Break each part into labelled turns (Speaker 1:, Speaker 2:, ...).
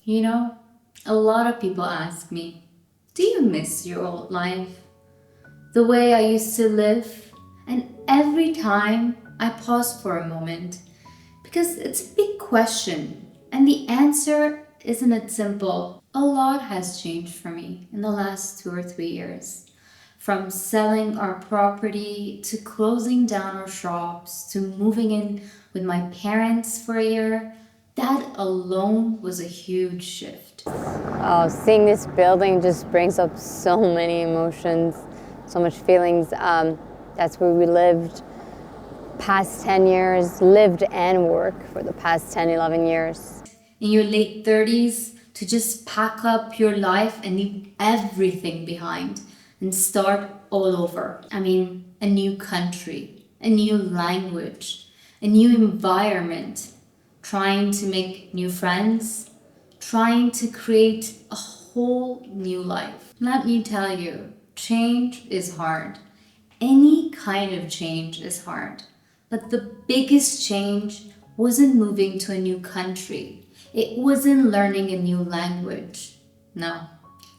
Speaker 1: You know, a lot of people ask me, do you miss your old life? The way I used to live? And every time I pause for a moment because it's a big question and the answer isn't it simple. A lot has changed for me in the last 2 or 3 years. From selling our property to closing down our shops to moving in with my parents for a year, that alone was a huge shift.
Speaker 2: Oh, seeing this building just brings up so many emotions, so much feelings. That's where we lived past 10 years, lived and worked for the past 10, 11 years.
Speaker 1: In your late 30s, to just pack up your life and leave everything behind and start all over. I mean, a new country, a new language, a new environment, trying to make new friends, trying to create a whole new life. Let me tell you, change is hard. Any kind of change is hard. But the biggest change wasn't moving to a new country. It wasn't learning a new language. No.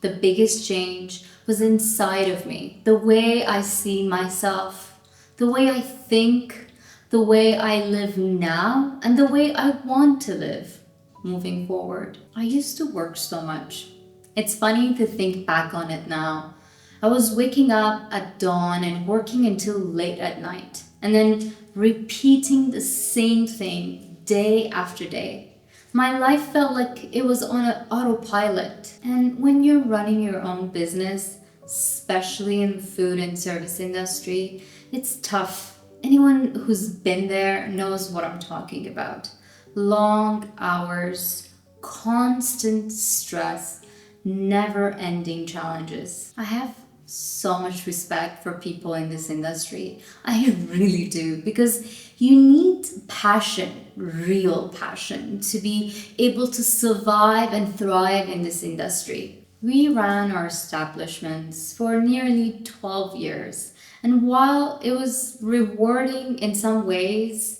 Speaker 1: The biggest change was inside of me. The way I see myself, the way I think, the way I live now, and the way I want to live moving forward. I used to work so much. It's funny to think back on it now. I was waking up at dawn and working until late at night, and then repeating the same thing day after day. My life felt like it was on an autopilot. And when you're running your own business, especially in the food and service industry, it's tough. Anyone who's been there knows what I'm talking about. Long hours, constant stress, never ending challenges. I have so much respect for people in this industry. I really do, because you need passion, real passion, to be able to survive and thrive in this industry. We ran our establishments for nearly 12 years, and while it was rewarding in some ways,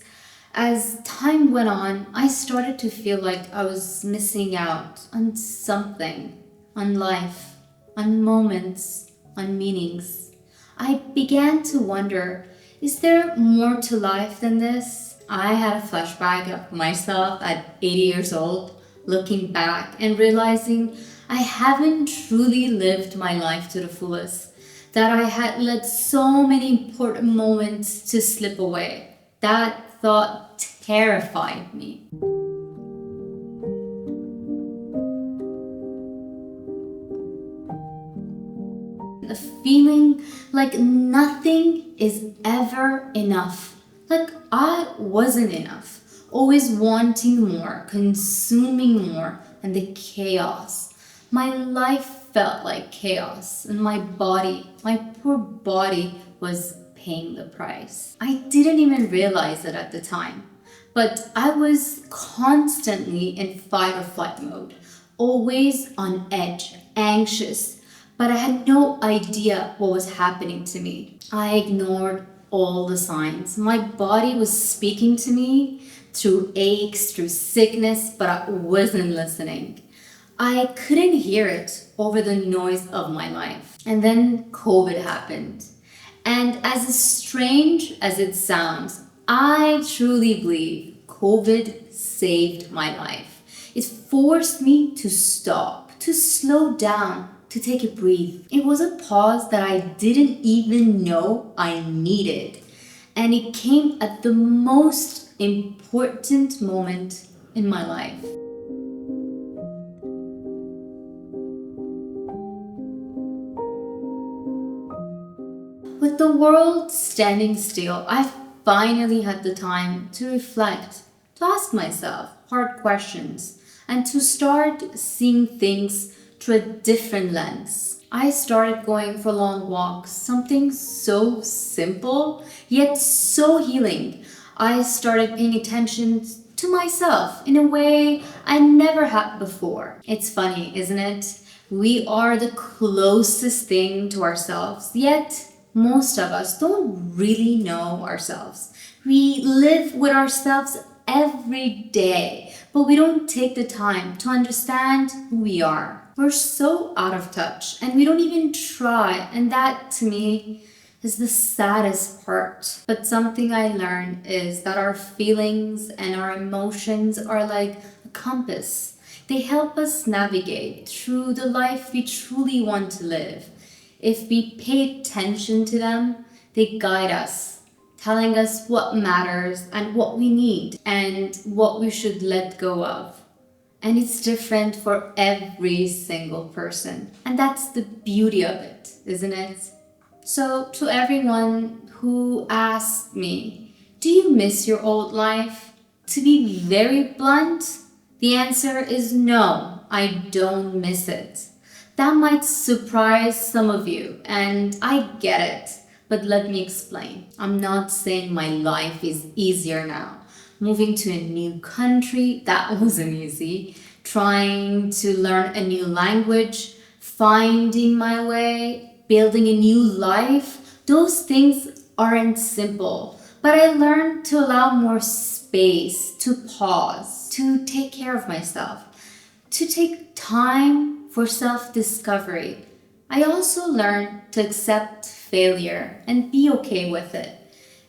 Speaker 1: as time went on, I started to feel like I was missing out on something, on life, on moments, on meanings. I began to wonder, is there more to life than this? I had a flashback of myself at 80 years old, looking back and realizing I haven't truly lived my life to the fullest, that I had let so many important moments to slip away. That thought terrified me. The feeling like nothing is ever enough. Like I wasn't enough. Always wanting more, consuming more, and the chaos. My life felt like chaos, and my poor body, was paying the price. I didn't even realize it at the time, but I was constantly in fight or flight mode, always on edge, anxious, but I had no idea what was happening to me. I ignored all the signs. My body was speaking to me through aches, through sickness, but I wasn't listening. I couldn't hear it over the noise of my life. And then COVID happened. And as strange as it sounds, I truly believe COVID saved my life. It forced me to stop, to slow down, to take a breath. It was a pause that I didn't even know I needed. And it came at the most important moment in my life. With the world standing still, I finally had the time to reflect, to ask myself hard questions, and to start seeing things through a different lens. I started going for long walks, something so simple, yet so healing. I started paying attention to myself in a way I never had before. It's funny, isn't it? We are the closest thing to ourselves, yet most of us don't really know ourselves. We live with ourselves every day, but we don't take the time to understand who we are. We're so out of touch and we don't even try, and that to me is the saddest part. But something I learned is that our feelings and our emotions are like a compass. They help us navigate through the life we truly want to live. If we pay attention to them, they guide us, telling us what matters and what we need and what we should let go of. And it's different for every single person. And that's the beauty of it, isn't it? So, to everyone who asked me, do you miss your old life? To be very blunt, the answer is no, I don't miss it. That might surprise some of you, and I get it. But let me explain. I'm not saying my life is easier now. Moving to a new country, that wasn't easy. Trying to learn a new language, finding my way, building a new life, those things aren't simple. But I learned to allow more space, to pause, to take care of myself, to take time for self-discovery. I also learned to accept failure and be okay with it.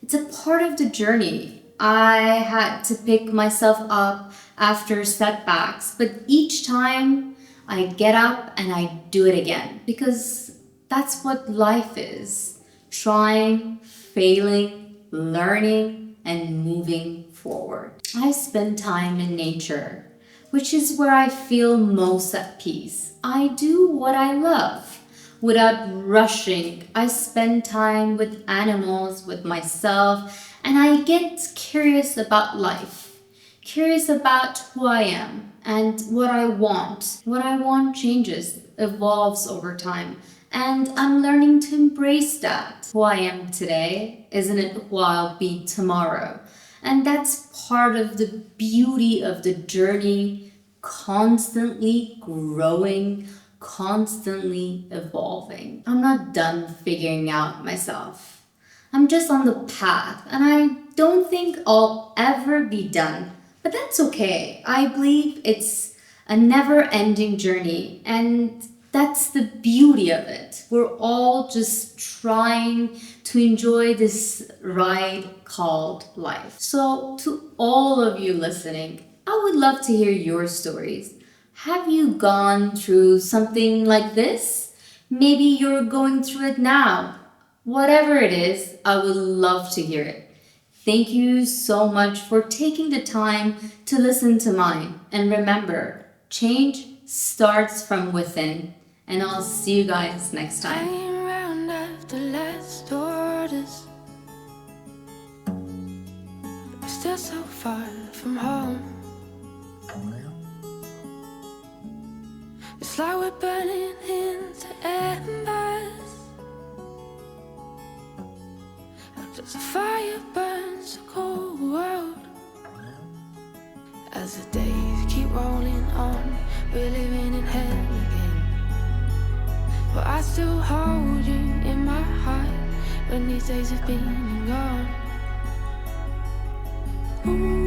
Speaker 1: It's a part of the journey. I had to pick myself up after setbacks, but each time I get up and I do it again because that's what life is. Trying, failing, learning, and moving forward. I spend time in nature, which is where I feel most at peace. I do what I love. Without rushing, I spend time with animals, with myself, and I get curious about life. Curious about who I am and what I want. What I want changes, evolves over time, and I'm learning to embrace that. Who I am today isn't it who I'll be tomorrow. And that's part of the beauty of the journey, constantly growing, constantly evolving. I'm not done figuring out myself. I'm just on the path, and I don't think I'll ever be done. But that's okay. I believe it's a never-ending journey, and that's the beauty of it. We're all just trying to enjoy this ride called life. So, to all of you listening, I would love to hear your stories. Have you gone through something like this? Maybe you're going through it now. Whatever it is, I would love to hear it. Thank you so much for taking the time to listen to mine. And remember, change starts from within. And I'll see you guys next time.
Speaker 3: Hanging around after last orders. We're still so far from home. It's like we're burning into embers. As the fire burns the cold world. As the days keep rolling on, we're living in hell again. But I still hold you in my heart when these days have been and gone. Ooh.